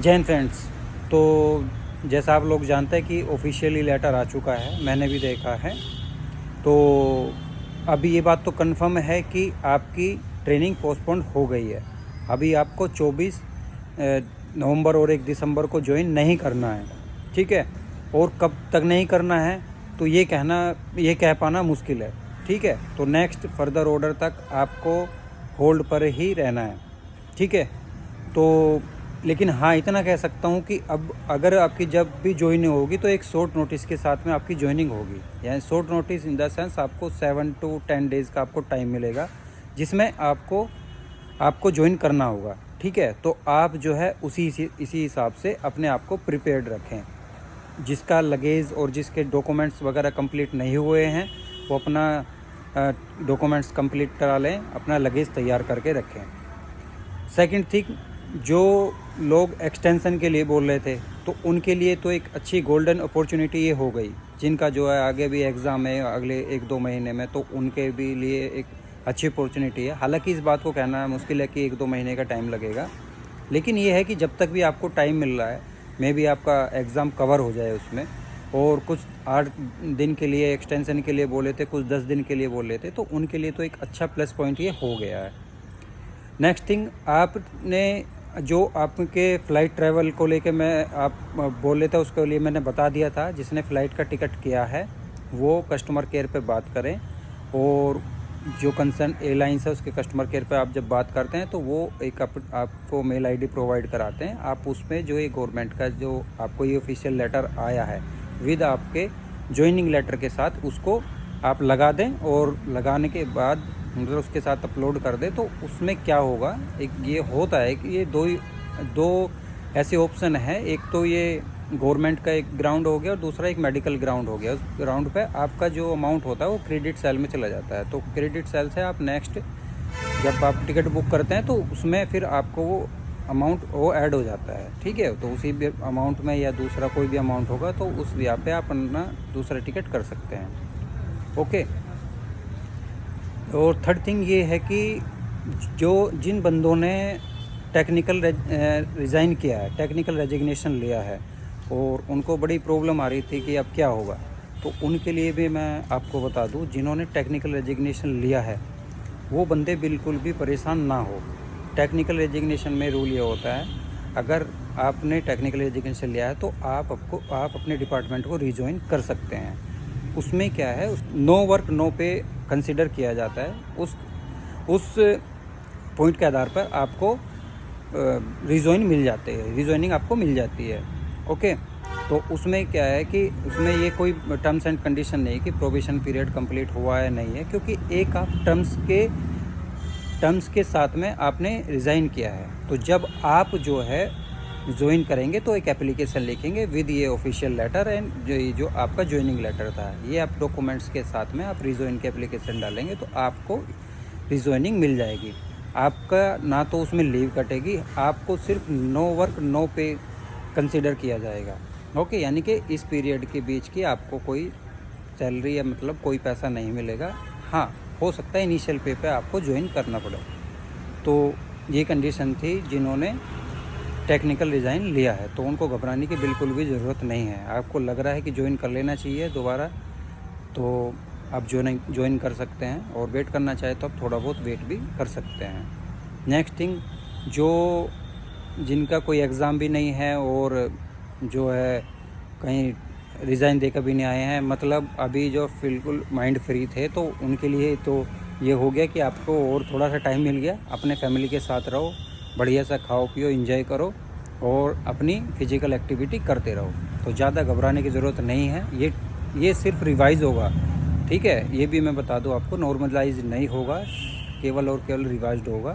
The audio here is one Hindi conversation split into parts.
जय हिंद फ्रेंड्स। तो जैसा आप लोग जानते हैं कि ऑफिशियली लेटर आ चुका है, मैंने भी देखा है। तो अभी ये बात तो कंफर्म है कि आपकी ट्रेनिंग पोस्टपोन हो गई है। अभी आपको 24 नवंबर और 1 दिसंबर को ज्वाइन नहीं करना है, ठीक है। और कब तक नहीं करना है तो ये कह पाना मुश्किल है, ठीक है। तो नेक्स्ट फर्दर ऑर्डर तक आपको होल्ड पर ही रहना है, ठीक है। तो लेकिन हाँ, इतना कह सकता हूँ कि अब अगर आपकी जब भी ज्वाइनिंग होगी तो एक शॉर्ट नोटिस के साथ में आपकी ज्वाइनिंग होगी। यानी short notice in the sense आपको 7 to 10 डेज़ का आपको टाइम मिलेगा, जिसमें आपको ज्वाइन करना होगा, ठीक है। तो आप जो है इसी हिसाब से अपने आप को प्रिपेयर्ड रखें। जिसका लगेज और जिसके डॉक्यूमेंट्स वगैरह कंप्लीट नहीं हुए हैं वो अपना डॉक्यूमेंट्स कंप्लीट करा लें, अपना लगेज तैयार करके रखें। सेकंड थिंग, जो लोग एक्सटेंशन के लिए बोल रहे थे तो उनके लिए तो एक अच्छी गोल्डन अपॉर्चुनिटी ये हो गई। जिनका जो है आगे भी एग्ज़ाम है अगले 1-2 महीने में, तो उनके भी लिए एक अच्छी अपॉर्चुनिटी है। हालांकि इस बात को कहना मुश्किल है कि 1-2 महीने का टाइम लगेगा, लेकिन ये है कि जब तक भी आपको टाइम मिल रहा है, मे भी आपका एग्ज़ाम कवर हो जाए उसमें। और कुछ 8 दिन के लिए एक्सटेंशन के लिए बोले थे, कुछ 10 दिन के लिए बोले थे, तो उनके लिए तो एक अच्छा प्लस पॉइंट ये हो गया है। नेक्स्ट थिंग, आपने जो आपके फ़्लाइट ट्रैवल को लेके आप बोल रहे थे, उसके लिए मैंने बता दिया था। जिसने फ़्लाइट का टिकट किया है वो कस्टमर केयर पे बात करें, और जो कंसर्न एयरलाइंस है उसके कस्टमर केयर पे आप जब बात करते हैं तो वो एक आपको मेल आईडी प्रोवाइड कराते हैं। आप उसमें जो ये गवर्नमेंट का जो आपको ये ऑफिशियल लेटर आया है विद आपके ज्वाइनिंग लेटर के साथ, उसको आप लगा दें। और लगाने के बाद मतलब उसके साथ अपलोड कर दे। तो उसमें क्या होगा, एक ये होता है कि ये दो ऐसे ऑप्शन है। एक तो ये गवर्नमेंट का एक ग्राउंड हो गया और दूसरा एक मेडिकल ग्राउंड हो गया। उस ग्राउंड पे आपका जो अमाउंट होता है वो क्रेडिट सेल में चला जाता है। तो क्रेडिट सेल से आप नेक्स्ट जब आप टिकट बुक करते हैं तो उसमें फिर आपको वो अमाउंट वो ऐड हो जाता है, ठीक है। तो उसी भी अमाउंट में या दूसरा कोई भी अमाउंट होगा तो उस यहाँ पे आप अपना दूसरा टिकट कर सकते हैं, ओके। और थर्ड थिंग ये है कि जिन बंदों ने टेक्निकल रिज़ाइन किया है, टेक्निकल रेजिग्नेशन लिया है और उनको बड़ी प्रॉब्लम आ रही थी कि अब क्या होगा, तो उनके लिए भी मैं आपको बता दूं, जिन्होंने टेक्निकल रेजिग्नेशन लिया है वो बंदे बिल्कुल भी परेशान ना हो। टेक्निकल रेजिग्नेशन में रूल ये होता है, अगर आपने टेक्निकल रेजिग्नेशन लिया है तो आप अपने डिपार्टमेंट को रिजॉइन कर सकते हैं। उसमें क्या है, नो वर्क नो पे कंसिडर किया जाता है। उस पॉइंट के आधार पर आपको रिजॉइनिंग आपको मिल जाती है, ओके। तो उसमें क्या है कि उसमें ये कोई टर्म्स एंड कंडीशन नहीं कि प्रोबेशन पीरियड कंप्लीट हुआ है नहीं है, क्योंकि एक आप टर्म्स के साथ में आपने रिज़ाइन किया है। तो जब आप जो है ज्वाइन करेंगे तो एक एप्लीकेशन लिखेंगे विद ये ऑफिशियल लेटर एंड जो आपका ज्वाइनिंग लेटर था, ये आप डॉक्यूमेंट्स के साथ में आप रिजॉइन की एप्लीकेशन डालेंगे तो आपको रिजॉइनिंग मिल जाएगी। आपका ना तो उसमें लीव कटेगी, आपको सिर्फ नो वर्क नो पे कंसिडर किया जाएगा, ओके। यानी कि इस पीरियड के बीच की आपको कोई सैलरी या मतलब कोई पैसा नहीं मिलेगा। हाँ, हो सकता है इनिशियल पे आपको ज्वाइन करना पड़े। तो ये कंडीशन थी जिन्होंने टेक्निकल रिज़ाइन लिया है, तो उनको घबराने की बिल्कुल भी ज़रूरत नहीं है। आपको लग रहा है कि ज्वाइन कर लेना चाहिए दोबारा, तो आप ज्वाइन कर सकते हैं। और वेट करना चाहे तो आप थोड़ा बहुत वेट भी कर सकते हैं। नेक्स्ट थिंग, जिनका कोई एग्ज़ाम भी नहीं है और जो है कहीं रिज़ाइन देकर भी नहीं आए हैं, मतलब अभी जो बिल्कुल माइंड फ्री थे, तो उनके लिए तो ये हो गया कि आपको और थोड़ा सा टाइम मिल गया। अपने फैमिली के साथ रहो, बढ़िया सा खाओ पियो, एंजॉय करो और अपनी फिजिकल एक्टिविटी करते रहो। तो ज़्यादा घबराने की ज़रूरत नहीं है। ये सिर्फ रिवाइज़ होगा, ठीक है। ये भी मैं बता दूं आपको, नॉर्मलाइज नहीं होगा, केवल और केवल रिवाइज्ड होगा।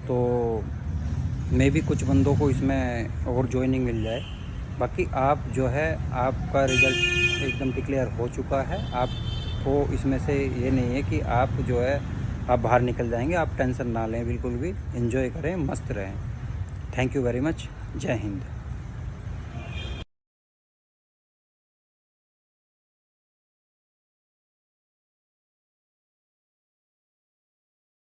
तो मे भी कुछ बंदों को इसमें और ज्वाइनिंग मिल जाए। बाकी आप जो है, आपका रिज़ल्ट एकदम डिक्लेयर हो चुका है। आपको इसमें से ये नहीं है कि आप जो है आप बाहर निकल जाएंगे। आप टेंशन ना लें, बिल्कुल भी एंजॉय करें, मस्त रहें। Thank you very much. जय हिंद।